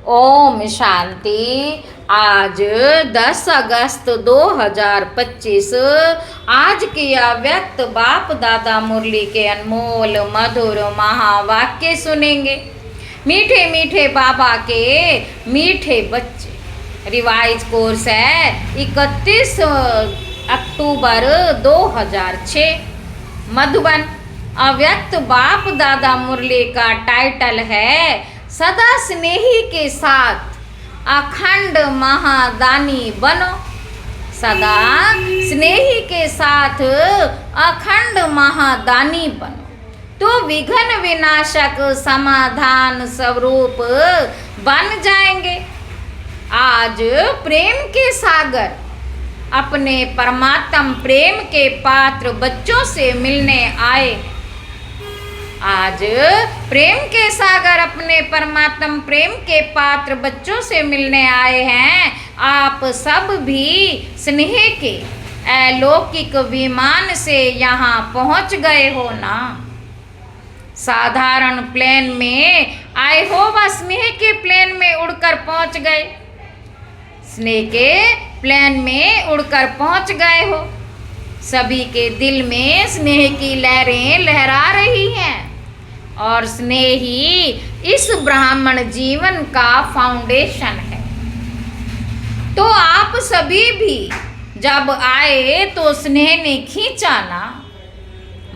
ओम शांति। आज 10 अगस्त 2025 आज की अव्यक्त बाप दादा मुरली के अनमोल मधुर महावाक्य सुनेंगे। मीठे मीठे बाबा के मीठे बच्चे। रिवाइज कोर्स है 31 अक्टूबर 2006 मधुबन। अव्यक्त बाप दादा मुरली का टाइटल है सदा स्नेही के साथ अखंड महादानी बनो। सदा स्नेही के साथ अखंड महादानी बनो तो विघ्न विनाशक समाधान स्वरूप बन जाएंगे। आज प्रेम के सागर अपने परमात्म प्रेम के पात्र बच्चों से मिलने आए। आज प्रेम के सागर अपने परमात्म प्रेम के पात्र बच्चों से मिलने आए हैं। आप सब भी स्नेह के अलौकिक विमान से यहाँ पहुँच गए हो ना। साधारण प्लेन में आए हो व स्नेह के प्लेन में उड़कर पहुँच गए। स्नेह के प्लेन में उड़कर पहुँच गए हो। सभी के दिल में स्नेह की लहरें लहरा रही हैं और स्नेह ही इस ब्राह्मण जीवन का फाउंडेशन है। तो आप सभी भी जब आए तो स्नेह ने खींचा ना।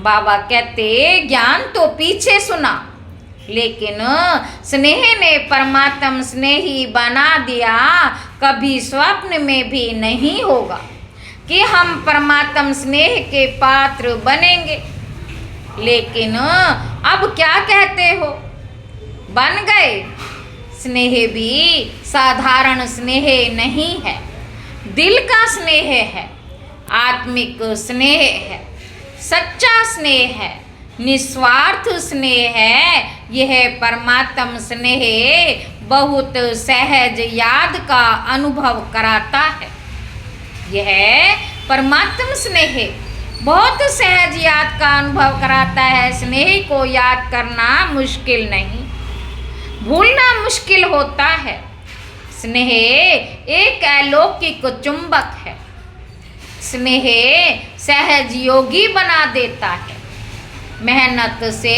बाबा कहते ज्ञान तो पीछे सुना लेकिन स्नेह ने परमात्म स्नेही बना दिया। कभी स्वप्न में भी नहीं होगा कि हम परमात्म स्नेह के पात्र बनेंगे। लेकिन अब क्या कहते हो, बन गए। स्नेह भी साधारण स्नेह नहीं है, दिल का स्नेह है, आत्मिक स्नेह है, सच्चा स्नेह है, निस्वार्थ स्नेह है। यह परमात्म स्नेह बहुत सहज याद का अनुभव कराता है। यह परमात्म स्नेह बहुत सहज याद का अनुभव कराता है। स्नेह को याद करना मुश्किल नहीं, भूलना मुश्किल होता है। स्नेह एक अलौकिक चुंबक है। स्नेह सहज योगी बना देता है, मेहनत से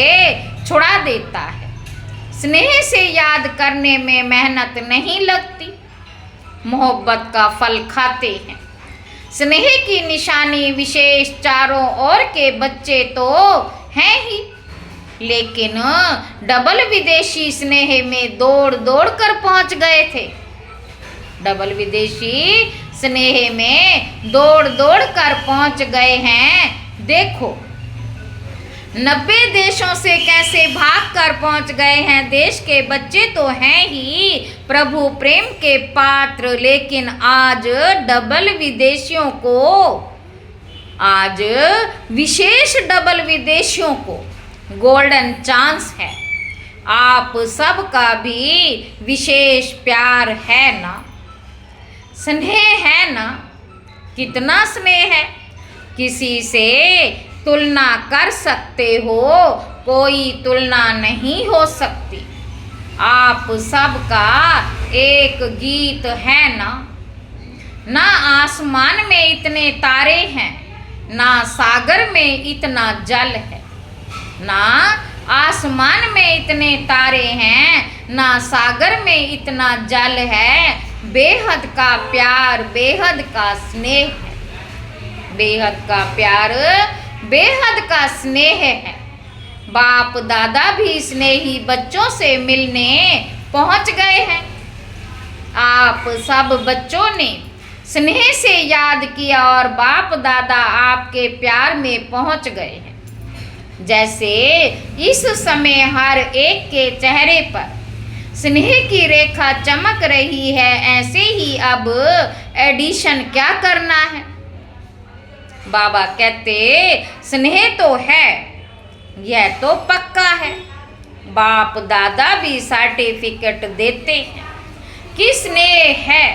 छुड़ा देता है। स्नेह से याद करने में मेहनत नहीं लगती, मोहब्बत का फल खाते हैं। स्नेह की निशानी विशेष चारों ओर के बच्चे तो हैं ही, लेकिन डबल विदेशी स्नेह में दौड़ दौड़ कर पहुंच गए थे। डबल विदेशी स्नेह में दौड़ दौड़ कर पहुंच गए हैं। देखो 90 देशों से कैसे भाग कर पहुंच गए हैं। देश के बच्चे तो हैं ही प्रभु प्रेम के पात्र, लेकिन आज डबल विदेशियों को, आज विशेष डबल विदेशियों को गोल्डन चांस है। आप सबका भी विशेष प्यार है ना, स्नेह है ना। कितना स्नेह है, किसी से तुलना कर सकते हो, कोई तुलना नहीं हो सकती। आप सबका एक गीत है ना। ना आसमान में इतने तारे हैं, ना सागर में इतना जल है। ना आसमान में इतने तारे हैं, ना सागर में इतना जल है। बेहद का प्यार, बेहद का स्नेह है। बेहद का प्यार, बेहद का स्नेह है। बाप दादा भी स्नेही बच्चों से मिलने पहुंच गए हैं। आप सब बच्चों ने स्नेह से याद किया और बाप दादा आपके प्यार में पहुंच गए हैं। जैसे इस समय हर एक के चेहरे पर स्नेह की रेखा चमक रही है, ऐसे ही अब एडिशन क्या करना है। बाबा कहते स्नेह तो है, यह तो पक्का है। बाप दादा भी सर्टिफिकेट देते हैं कि स्नेह है।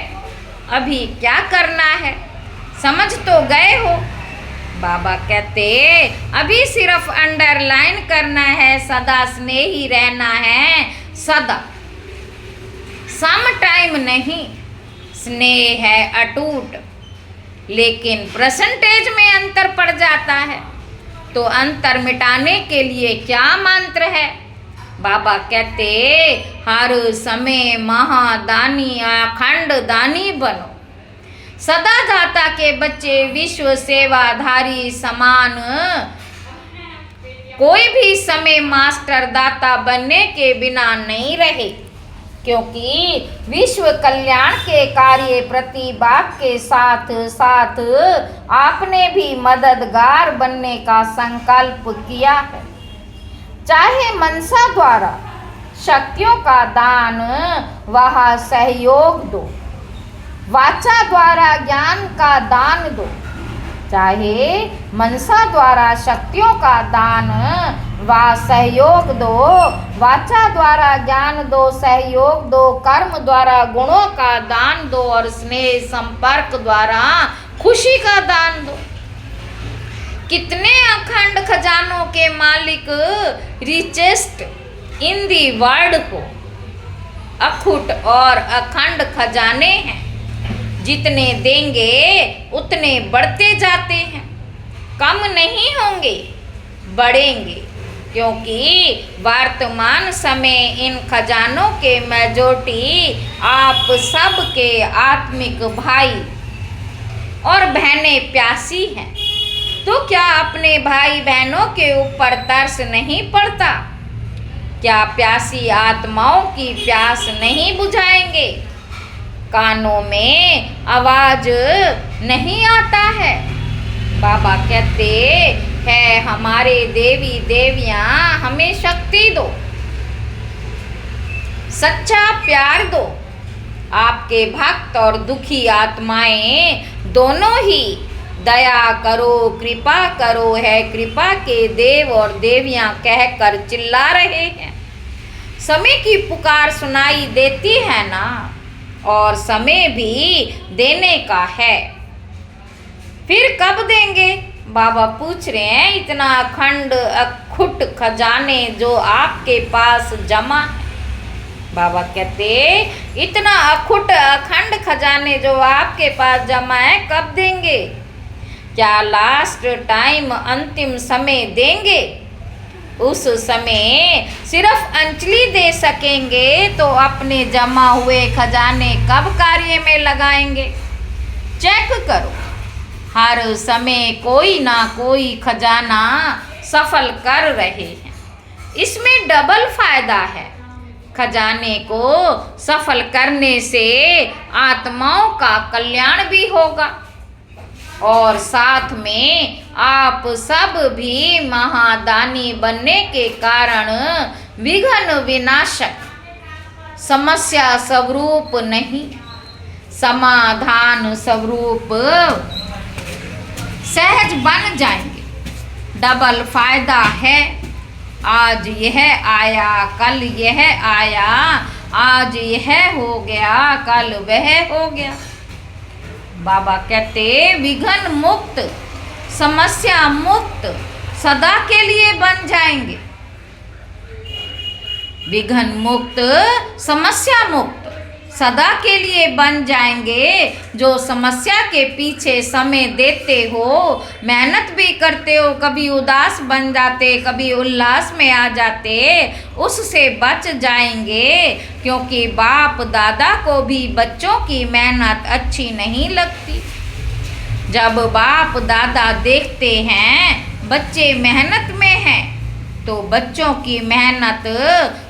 अभी क्या करना है, समझ तो गए हो। बाबा कहते अभी सिर्फ अंडरलाइन करना है, सदा स्नेही रहना है। सदा सम टाइम नहीं, स्नेह है अटूट। लेकिन परसेंटेज में अंतर पड़ जाता है, तो अंतर मिटाने के लिए क्या मंत्र है? बाबा कहते हर समय महादानी अखंड दानी बनो। सदा दाता के बच्चे विश्व सेवाधारी समान। कोई भी समय मास्टर दाता बनने के बिना नहीं रहे, क्योंकि विश्व कल्याण के कार्य प्रति बाप के साथ साथ आपने भी मददगार बनने का संकल्प किया है। चाहे मनसा द्वारा शक्तियों का दान, वह सहयोग दो, वाचा द्वारा ज्ञान का दान दो। चाहे मनसा द्वारा शक्तियों का दान व सहयोग दो, वाचा द्वारा ज्ञान दो, सहयोग दो, कर्म द्वारा गुणों का दान दो और स्नेह संपर्क द्वारा खुशी का दान दो। कितने अखंड खजानों के मालिक रिचेस्ट इन दी वर्ल्ड को अखुट और अखंड खजाने हैं। जितने देंगे उतने बढ़ते जाते हैं, कम नहीं होंगे, बढ़ेंगे, क्योंकि वर्तमान समय इन खजानों के मेजॉरिटी आप सब के आत्मिक भाई और बहनें प्यासी हैं। तो क्या अपने भाई बहनों के ऊपर तरस नहीं पड़ता? क्या प्यासी आत्माओं की प्यास नहीं बुझाएंगे? कानों में आवाज नहीं आता है? बाबा कहते हैं हमारे देवी देवियां हमें शक्ति दो, सच्चा प्यार दो। आपके भक्त और दुखी आत्माएं दोनों ही दया करो, कृपा करो है कृपा के देव और देवियां कहकर चिल्ला रहे हैं। समय की पुकार सुनाई देती है ना, और समय भी देने का है। फिर कब देंगे? बाबा पूछ रहे हैं। इतना अखंड अखुट खजाने जो आपके पास जमा है। बाबा कहते इतना अखुट अखंड खजाने जो आपके पास जमा है, कब देंगे? क्या लास्ट टाइम अंतिम समय देंगे? उस समय सिर्फ अंजलि दे सकेंगे तो अपने जमा हुए खजाने कब कार्य में लगाएंगे? चेक करो, हर समय कोई ना कोई खजाना सफल कर रहे हैं। इसमें डबल फायदा है। खजाने को सफल करने से आत्माओं का कल्याण भी होगा और साथ में आप सब भी महादानी बनने के कारण विघ्न विनाशक, समस्या स्वरूप नहीं, समाधान स्वरूप सहज बन जाएंगे। डबल फायदा है। आज यह आया, कल यह आया, आज यह हो गया, कल वह हो गया। बाबा कहते विघ्न मुक्त, समस्या मुक्त सदा के लिए बन जाएंगे। विघ्न मुक्त, समस्या मुक्त सदा के लिए बन जाएंगे। जो समस्या के पीछे समय देते हो, मेहनत भी करते हो, कभी उदास बन जाते, कभी उल्लास में आ जाते, उससे बच जाएंगे। क्योंकि बाप दादा को भी बच्चों की मेहनत अच्छी नहीं लगती। जब बाप दादा देखते हैं बच्चे मेहनत में हैं, तो बच्चों की मेहनत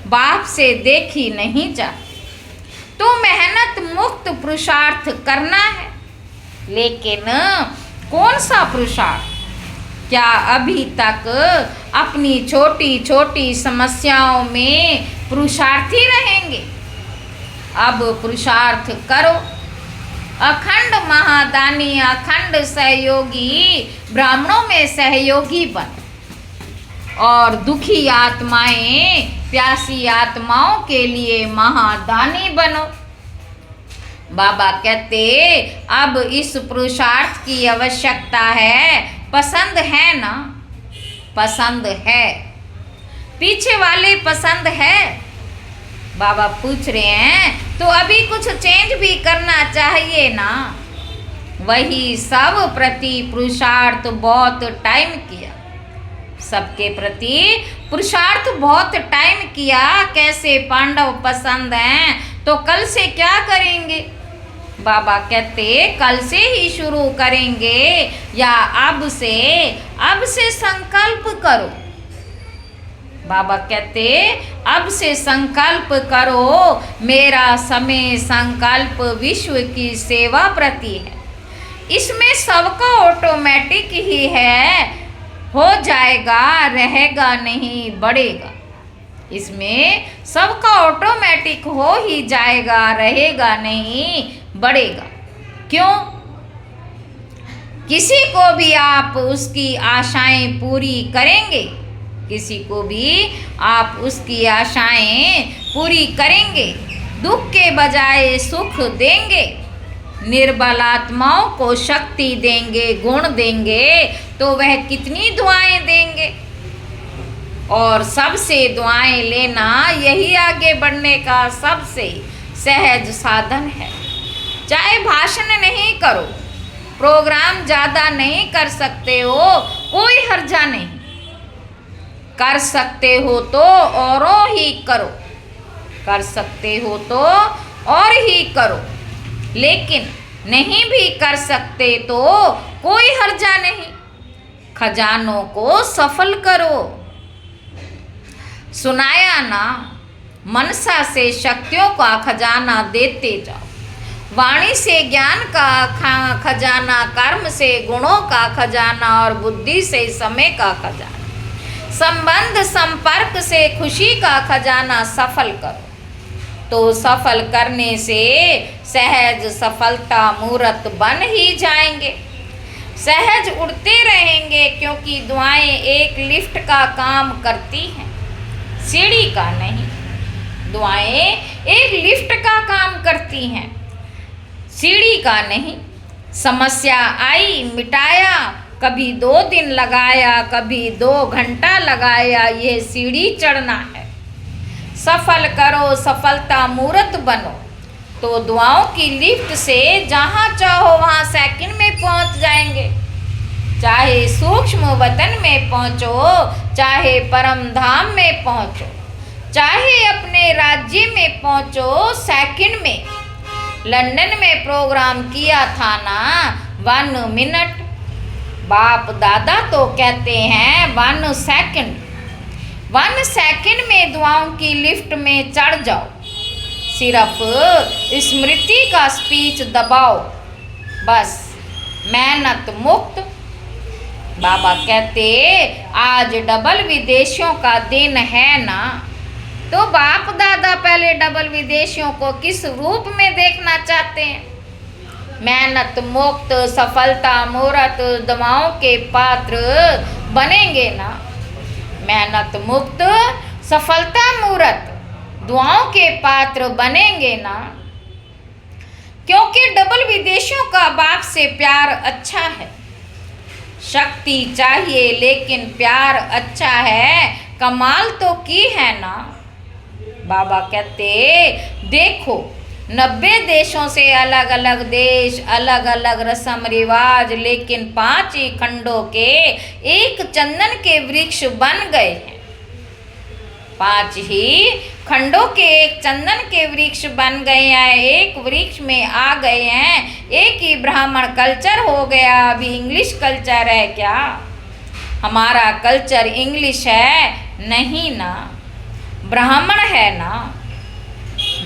बाप से देखी नहीं जाती। तो मेहनत मुक्त पुरुषार्थ करना है। लेकिन कौन सा पुरुषार्थ? क्या अभी तक अपनी छोटी छोटी समस्याओं में पुरुषार्थी रहेंगे? अब पुरुषार्थ करो। अखंड महादानी, अखंड सहयोगी, ब्राह्मणों में सहयोगी बन और दुखी आत्माएं, प्यासी आत्माओं के लिए महादानी बनो। बाबा कहते अब इस पुरुषार्थ की आवश्यकता है। पसंद है ना? पसंद है। पीछे वाले पसंद है? बाबा पूछ रहे हैं तो अभी कुछ चेंज भी करना चाहिए ना। वही सब प्रति पुरुषार्थ बहुत टाइम किया, सबके प्रति पुरुषार्थ बहुत टाइम किया। कैसे पांडव पसंद हैं तो कल से क्या करेंगे? बाबा कहते कल से ही शुरू करेंगे या अब से संकल्प करो। बाबा कहते अब से संकल्प करो, मेरा समय संकल्प विश्व की सेवा प्रति है। इसमें सबका ऑटोमेटिक ही है, हो जाएगा, रहेगा नहीं, बढ़ेगा। इसमें सबका ऑटोमेटिक हो ही जाएगा, रहेगा नहीं, बढ़ेगा। क्यों? किसी को भी आप उसकी आशाएं पूरी करेंगे, किसी को भी आप उसकी आशाएं पूरी करेंगे, दुख के बजाय सुख देंगे, निर्बल आत्माओं को शक्ति देंगे, गुण देंगे, तो वह कितनी दुआएं देंगे। और सबसे दुआएं लेना यही आगे बढ़ने का सबसे सहज साधन है। चाहे भाषण नहीं करो, प्रोग्राम ज़्यादा नहीं कर सकते हो, कोई हर्जा नहीं। कर सकते हो तो औरों ही करो, कर सकते हो तो और ही करो, लेकिन नहीं भी कर सकते तो कोई हर्जा नहीं। खजानों को सफल करो। सुनाया ना, मनसा से शक्तियों का खजाना देते जाओ, वाणी से ज्ञान का खजाना, कर्म से गुणों का खजाना और बुद्धि से समय का खजाना, संबंध संपर्क से खुशी का खजाना सफल करो। तो सफल करने से सहज सफलता मूर्त बन ही जाएंगे, सहज उड़ते रहेंगे, क्योंकि दुआएं एक लिफ्ट का काम करती हैं, सीढ़ी का नहीं। दुआएं एक लिफ्ट का काम करती हैं, सीढ़ी का नहीं। समस्या आई, मिटाया, कभी 2 दिन लगाया, कभी 2 घंटा लगाया, ये सीढ़ी चढ़ना है। सफल करो, सफलता मूर्त बनो, तो दुआओं की लिफ्ट से जहाँ चाहो वहाँ सेकंड में पहुँच जाएंगे। चाहे सूक्ष्म वतन में पहुँचो, चाहे परम धाम में पहुँचो, चाहे अपने राज्य में पहुँचो, सेकंड में। लंदन में प्रोग्राम किया था ना 1 मिनट, बाप दादा तो कहते हैं 1 सेकंड। 1 सेकंड में दुआओं की लिफ्ट में चढ़ जाओ। सिर्फ स्मृति का स्पीच दबाओ, बस मेहनत मुक्त। बाबा कहते आज डबल विदेशियों का दिन है ना, तो बाप दादा पहले डबल विदेशियों को किस रूप में देखना चाहते हैं? मेहनत मुक्त, सफलता मूर्त, दुआओं के पात्र बनेंगे ना। मेहनत मुक्त, सफलता मूर्त, दुआओं के पात्र बनेंगे ना। क्योंकि डबल विदेशियों का बाप से प्यार अच्छा है। शक्ति चाहिए लेकिन प्यार अच्छा है, कमाल तो की है ना। बाबा कहते देखो 90 देशों से अलग अलग देश, अलग अलग रस्म रिवाज, लेकिन 5 ही खंडों के एक चंदन के वृक्ष बन गए हैं। 5 ही खंडों के एक चंदन के वृक्ष बन गए हैं, एक वृक्ष में आ गए हैं। एक ही ब्राह्मण कल्चर हो गया, अभी इंग्लिश कल्चर है क्या? हमारा कल्चर इंग्लिश है नहीं ना, ब्राह्मण है ना।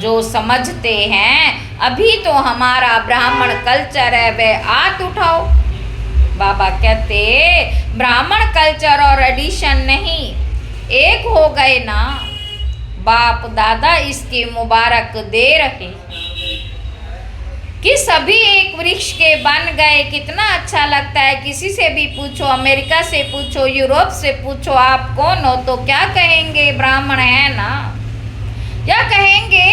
जो समझते हैं अभी तो हमारा ब्राह्मण कल्चर है, वे हाथ उठाओ। बाबा कहते ब्राह्मण कल्चर और एडिशन नहीं, एक हो गए ना। बाप दादा इसकी मुबारक दे रहे कि सभी एक वृक्ष के बन गए। कितना अच्छा लगता है। किसी से भी पूछो, अमेरिका से पूछो, यूरोप से पूछो, आप कौन हो, तो क्या कहेंगे? ब्राह्मण है ना। या कहेंगे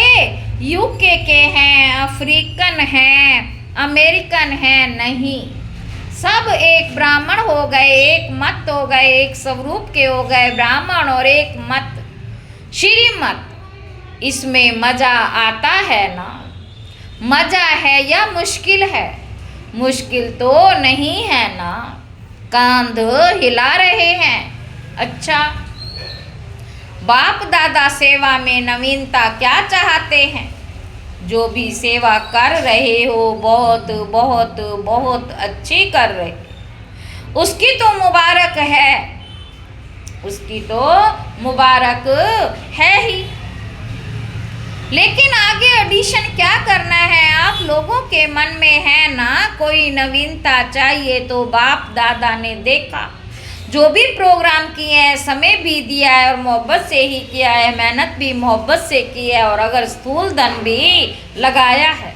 यूके के हैं, अफ्रीकन हैं, अमेरिकन हैं? नहीं, सब एक ब्राह्मण हो गए, एक मत हो गए, एक स्वरूप के हो गए ब्राह्मण और एक मत श्रीमत। इसमें मजा आता है ना? मजा है या मुश्किल है? मुश्किल तो नहीं है ना? कांध हिला रहे हैं। अच्छा, बाप दादा सेवा में नवीनता क्या चाहते हैं? जो भी सेवा कर रहे हो बहुत बहुत बहुत अच्छी कर रहे, उसकी तो मुबारक है, उसकी तो मुबारक है ही। लेकिन आगे एडिशन क्या करना है? आप लोगों के मन में है ना कोई नवीनता चाहिए, तो बाप दादा ने देखा जो भी प्रोग्राम किए हैं, समय भी दिया है और मोहब्बत से ही किया है, मेहनत भी मोहब्बत से की है और अगर स्थूल धन भी लगाया है।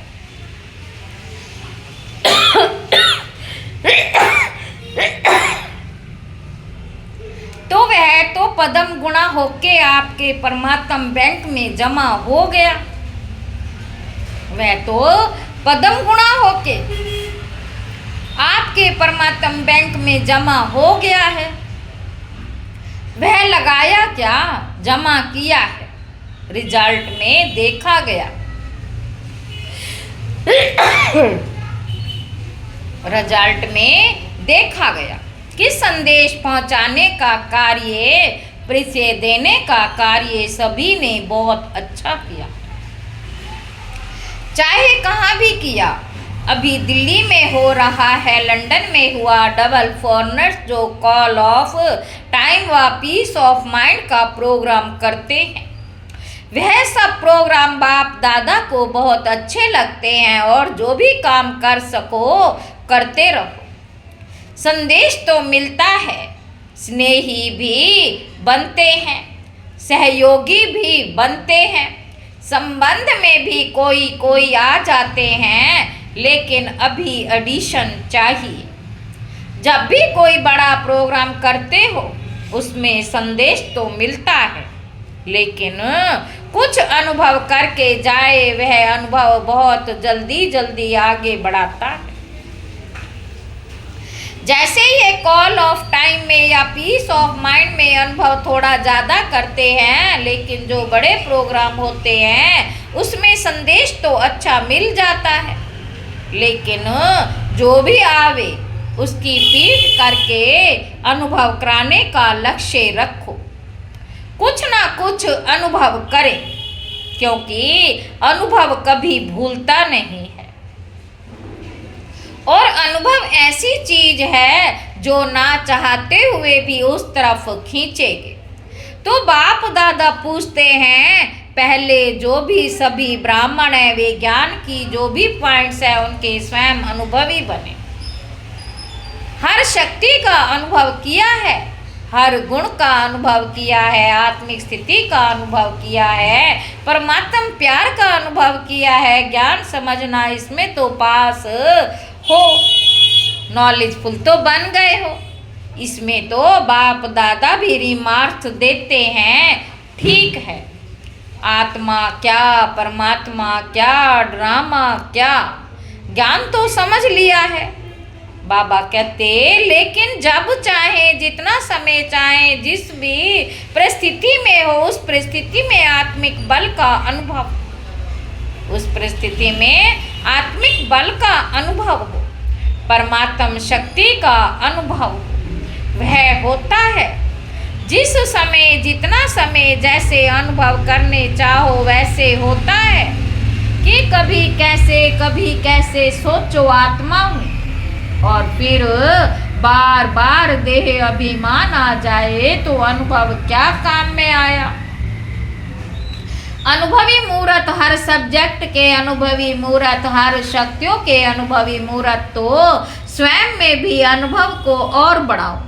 तो वह तो पदम गुणा होके आपके परमात्म बैंक में जमा हो गया। वह तो पदम गुणा होके आपके परमात्म बैंक में जमा हो गया है। वह लगाया क्या? जमा किया है, रिजल्ट में देखा गया। रिजल्ट में देखा गया कि संदेश पहुंचाने का कार्य, परिचय देने का कार्य सभी ने बहुत अच्छा किया, चाहे कहाँ भी किया। अभी दिल्ली में हो रहा है, लंदन में हुआ, डबल फॉरनर्स जो कॉल ऑफ टाइम व पीस ऑफ माइंड का प्रोग्राम करते हैं, वह सब प्रोग्राम बाप दादा को बहुत अच्छे लगते हैं और जो भी काम कर सको करते रहो। संदेश तो मिलता है, स्नेही भी बनते हैं, सहयोगी भी बनते हैं, संबंध में भी कोई कोई आ जाते हैं, लेकिन अभी एडिशन चाहिए। जब भी कोई बड़ा प्रोग्राम करते हो उसमें संदेश तो मिलता है, लेकिन कुछ अनुभव करके जाए, वह अनुभव बहुत जल्दी जल्दी आगे बढ़ाता है। जैसे ये कॉल ऑफ टाइम में या पीस ऑफ माइंड में अनुभव थोड़ा ज़्यादा करते हैं, लेकिन जो बड़े प्रोग्राम होते हैं उसमें संदेश तो अच्छा मिल जाता है, लेकिन जो भी आवे उसकी पीठ करके अनुभव कराने का लक्ष्य रखो। कुछ ना कुछ अनुभव करें, क्योंकि अनुभव कभी भूलता नहीं है और अनुभव ऐसी चीज है जो ना चाहते हुए भी उस तरफ खींचेगे। तो बाप दादा पूछते हैं, पहले जो भी सभी ब्राह्मण है वे ज्ञान की जो भी पॉइंट्स है उनके स्वयं अनुभवी बने। हर शक्ति का अनुभव किया है, हर गुण का अनुभव किया है, आत्मिक स्थिति का अनुभव किया है, परमात्म प्यार का अनुभव किया है, ज्ञान समझना इसमें तो पास हो, नॉलेजफुल तो बन गए हो। इसमें तो बाप दादा भी रिमार्क्स देते हैं, ठीक है, आत्मा क्या, परमात्मा क्या, ड्रामा क्या, ज्ञान तो समझ लिया है। बाबा कहते, लेकिन जब चाहे, जितना समय चाहे, जिस भी परिस्थिति में हो उस परिस्थिति में आत्मिक बल का अनुभव, उस परिस्थिति में आत्मिक बल का अनुभव हो, परमात्म शक्ति का अनुभव हो, वह होता है। जिस समय जितना समय जैसे अनुभव करने चाहो वैसे होता है कि कभी कैसे सोचो आत्मा हूँ और फिर बार बार देह अभिमान आ जाए तो अनुभव क्या काम में आया। अनुभवी मूर्त, हर सब्जेक्ट के अनुभवी मूर्त, हर शक्तियों के अनुभवी मूर्त, तो स्वयं में भी अनुभव को और बढ़ाओ।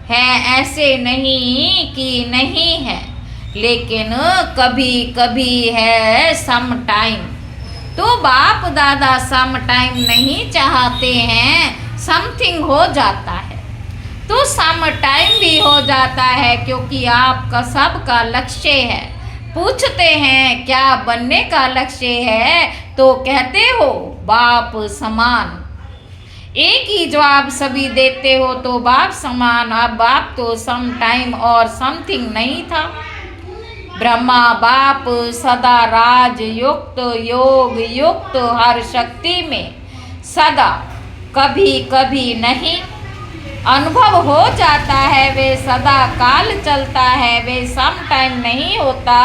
है ऐसे नहीं कि नहीं है, लेकिन कभी कभी है सम टाइम। तो बाप दादा सम टाइम नहीं चाहते हैं, समथिंग हो जाता है तो सम टाइम भी हो जाता है, क्योंकि आपका सबका लक्ष्य है। पूछते हैं क्या बनने का लक्ष्य है, तो कहते हो बाप समान। एक ही जवाब सभी देते हो, तो बाप समान। अब बाप तो सम टाइम और समथिंग नहीं था। ब्रह्मा बाप सदा राज युक्त योग युक्त हर शक्ति में सदा कभी कभी नहीं अनुभव हो जाता है, वे सदा काल चलता है, वे सम टाइम नहीं होता।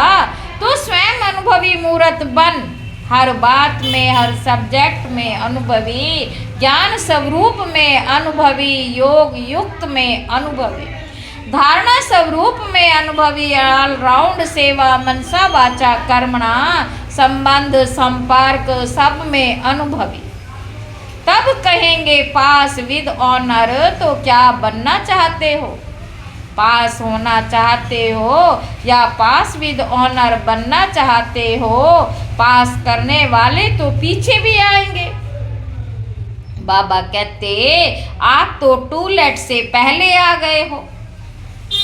तो स्वयं अनुभवी मूर्त बन, हर बात में हर सब्जेक्ट में अनुभवी, ज्ञान स्वरूप में अनुभवी, योग युक्त में अनुभवी, धारणा स्वरूप में अनुभवी, ऑलराउंड सेवा मनसा वाचा कर्मणा संबंध संपर्क सब में अनुभवी। तब कहेंगे पास विद ऑनर, तो क्या बनना चाहते हो? पास होना चाहते हो या पास विद ऑनर बनना चाहते हो? पास करने वाले तो पीछे भी आएंगे। बाबा कहते आप तो टूलेट से पहले आ गए हो,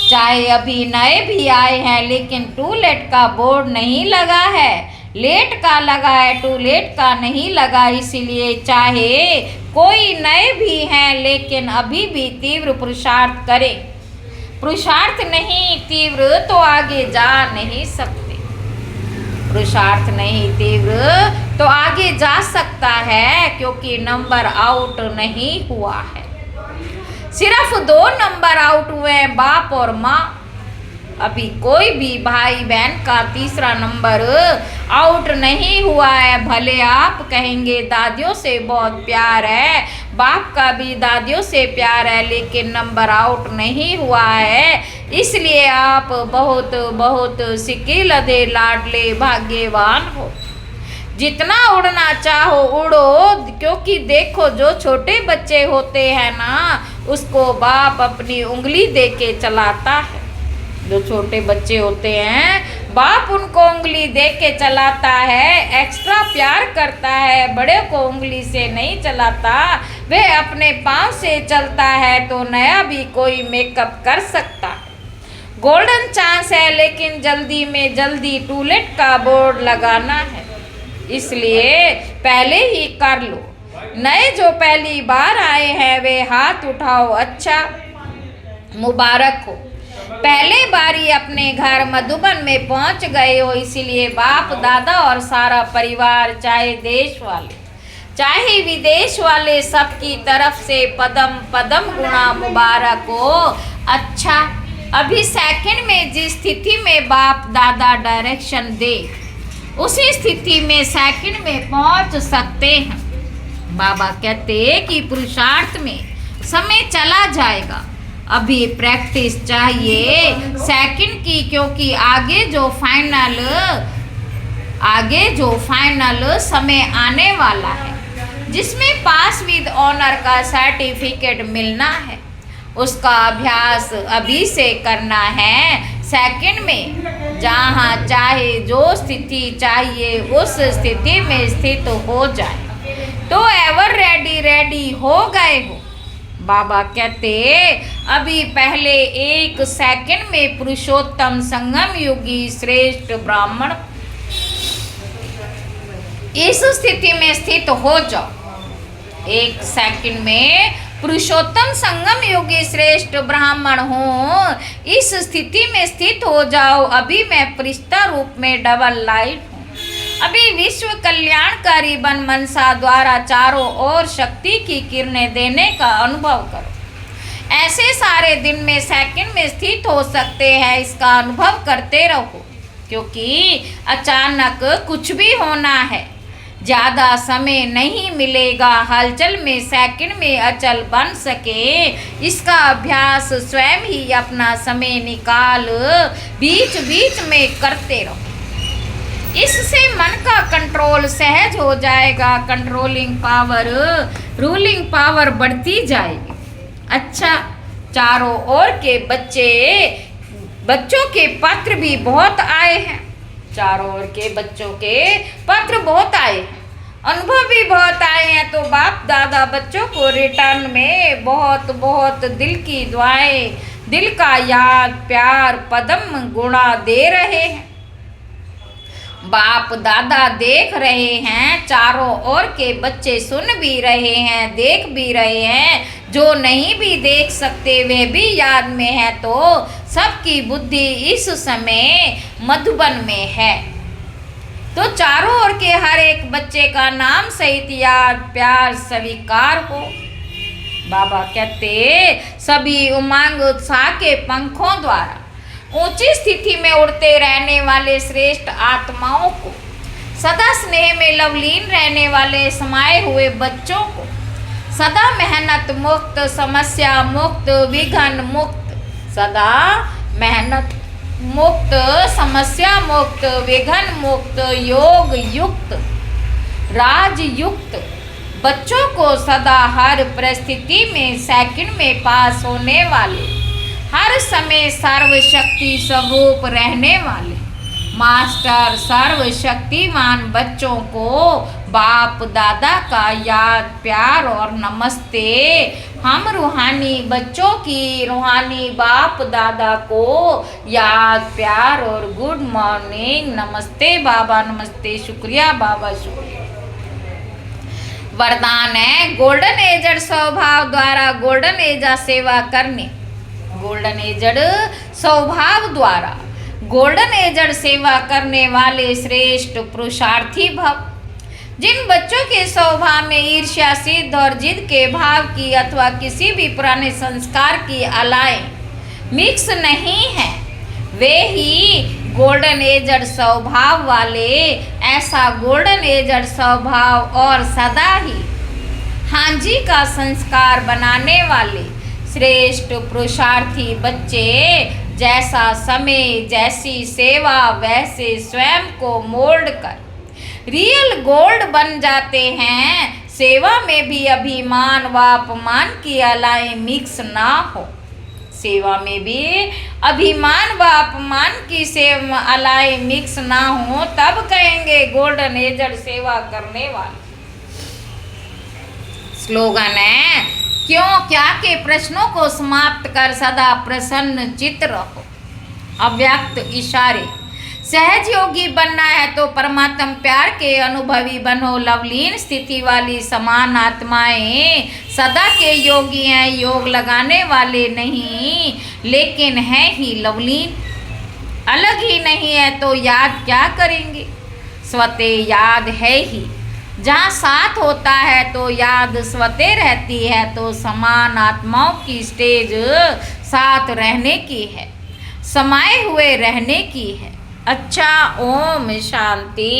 चाहे अभी नए भी आए हैं, लेकिन टूलेट का बोर्ड नहीं लगा है, लेट का लगा है, टू लेट का नहीं लगा। इसीलिए चाहे कोई नए भी हैं, लेकिन अभी भी तीव्र पुरुषार्थ करें। पुरुषार्थ नहीं तीव्र तो आगे जा नहीं सकते। पुरुषार्थ नहीं तीव्र तो आगे जा सकता है, क्योंकि नंबर आउट नहीं हुआ है। सिर्फ 2 नंबर आउट हुए, बाप और माँ। अभी कोई भी भाई बहन का तीसरा नंबर आउट नहीं हुआ है। भले आप कहेंगे दादियों से बहुत प्यार है, बाप का भी दादियों से प्यार है, लेकिन नंबर आउट नहीं हुआ है। इसलिए आप बहुत बहुत सिक्के लदे लाडले भाग्यवान हो। जितना उड़ना चाहो उड़ो, क्योंकि देखो जो छोटे बच्चे होते हैं ना, उसको बाप अपनी उंगली दे के चलाता है। जो छोटे बच्चे होते हैं बाप उनको उंगली दे के चलाता है, एक्स्ट्रा प्यार करता है, बड़े को उंगली से नहीं चलाता। वह अपने पाँव से चलता है तो नया भी कोई मेकअप कर सकता है। गोल्डन चांस है, लेकिन जल्दी में जल्दी टूलेट का बोर्ड लगाना है, इसलिए पहले ही कर लो। नए जो पहली बार आए हैं वे हाथ उठाओ, अच्छा मुबारक हो। पहले बारी अपने घर मधुबन में पहुंच गए हो, इसीलिए बाप दादा और सारा परिवार, चाहे देश वाले चाहे विदेश वाले, सबकी तरफ से पदम पदम गुणा मुबारक हो। अच्छा, अभी सेकंड में जिस स्थिति में बाप दादा डायरेक्शन दे, उसी स्थिति में सेकंड में पहुंच सकते हैं। बाबा कहते कि पुरुषार्थ में समय चला जाएगा, अभी प्रैक्टिस चाहिए सेकंड की, क्योंकि आगे जो फाइनल समय आने वाला है, जिसमें पास विद ऑनर का सर्टिफिकेट मिलना है, उसका अभ्यास अभी से करना है। सेकंड में जहाँ चाहे जो स्थिति चाहिए उस स्थिति में स्थित हो जाए, तो एवर रेडी हो गए हो। बाबा कहते अभी पहले 1 सेकंड में पुरुषोत्तम संगम योगी श्रेष्ठ ब्राह्मण, इस स्थिति में स्थित हो जाओ। 1 सेकंड में पुरुषोत्तम संगम योगी श्रेष्ठ ब्राह्मण हो, इस स्थिति में स्थित हो जाओ। अभी मैं फरिश्ता रूप में डबल लाइट हूँ, अभी विश्व कल्याणकारी बन मनसा द्वारा चारों ओर शक्ति की किरणें देने का अनुभव करो। ऐसे सारे दिन में सेकंड में स्थित हो सकते हैं, इसका अनुभव करते रहो, क्योंकि अचानक कुछ भी होना है, ज़्यादा समय नहीं मिलेगा। हलचल में सेकंड में अचल बन सके, इसका अभ्यास स्वयं ही अपना समय निकाल बीच बीच में करते रहो। इससे मन का कंट्रोल सहज हो जाएगा, कंट्रोलिंग पावर रूलिंग पावर बढ़ती जाएगी। अच्छा, चारों ओर के बच्चों के पत्र भी बहुत आए हैं, चारों ओर के बच्चों के पत्र बहुत आए हैं, अनुभव भी बहुत आए हैं। तो बाप दादा बच्चों को रिटर्न में बहुत बहुत दिल की दुआएं, दिल का याद प्यार पदम गुणा दे रहे हैं। बाप दादा देख रहे हैं, चारों ओर के बच्चे सुन भी रहे हैं, देख भी रहे हैं। जो नहीं भी देख सकते वे भी याद में है, तो सबकी बुद्धि इस समय मधुबन में है। तो चारों ओर के हर एक बच्चे का नाम सहित याद प्यार स्वीकार हो। बाबा कहते सभी उमंग उत्साह के पंखों द्वारा ऊंची स्थिति में उड़ते रहने वाले श्रेष्ठ आत्माओं को, सदा स्नेह में लवलीन रहने वाले समाये हुए बच्चों को, सदा मेहनत मुक्त, समस्या मुक्त, विघ्न मुक्त, सदा मेहनत मुक्त, समस्या मुक्त, विघ्न मुक्त, योग युक्त, राज युक्त बच्चों को सदा हर परिस्थिति में सेकंड में पास होने वाले, हर समय सर्वशक्ति स्वरूप रहने वाले मास्टर सर्वशक्तिमान बच्चों को बाप दादा का याद प्यार और नमस्ते। हम रूहानी बच्चों की रूहानी बाप दादा को याद प्यार और गुड मॉर्निंग, नमस्ते बाबा, नमस्ते, शुक्रिया बाबा, शुक्रिया। वरदान है गोल्डन एजड स्वभाव द्वारा गोल्डन एजा सेवा करने। गोल्डन एजड स्वभाव द्वारा गोल्डन एजड सेवा करने वाले श्रेष्ठ पुरुषार्थी भव। जिन बच्चों के स्वभाव में ईर्ष्या, सिद्ध और जिद के भाव की अथवा किसी भी पुराने संस्कार की अलाएं मिक्स नहीं है, वे ही गोल्डन एजड स्वभाव वाले, ऐसा गोल्डन एजड स्वभाव और सदा ही हाँ जी का संस्कार बनाने वाले श्रेष्ठ पुरुषार्थी बच्चे जैसा समय, जैसी सेवा, वैसे स्वयं को मोल्ड कर रियल गोल्ड बन जाते हैं। सेवा में भी अभिमान व अपमान की अलाएं मिक्स ना हो। सेवा में भी अभिमान व अपमान की अलाएं मिक्स ना हो, तब कहेंगे गोल्डन एजड सेवा करने वाले। स्लोगन है क्यों क्या के प्रश्नों को समाप्त कर सदा प्रसन्न चित्त रहो। अव्यक्त इशारे। सहज योगी बनना है तो परमात्म प्यार के अनुभवी बनो। लवलीन स्थिति वाली समान आत्माएं सदा के योगी हैं, योग लगाने वाले नहीं, लेकिन है ही लवलीन। अलग ही नहीं है तो याद क्या करेंगे, स्वते याद है ही। जहाँ साथ होता है तो याद स्वते रहती है, तो समान आत्माओं की स्टेज साथ रहने की है, समाये हुए रहने की है। अच्छा, ओम शांति।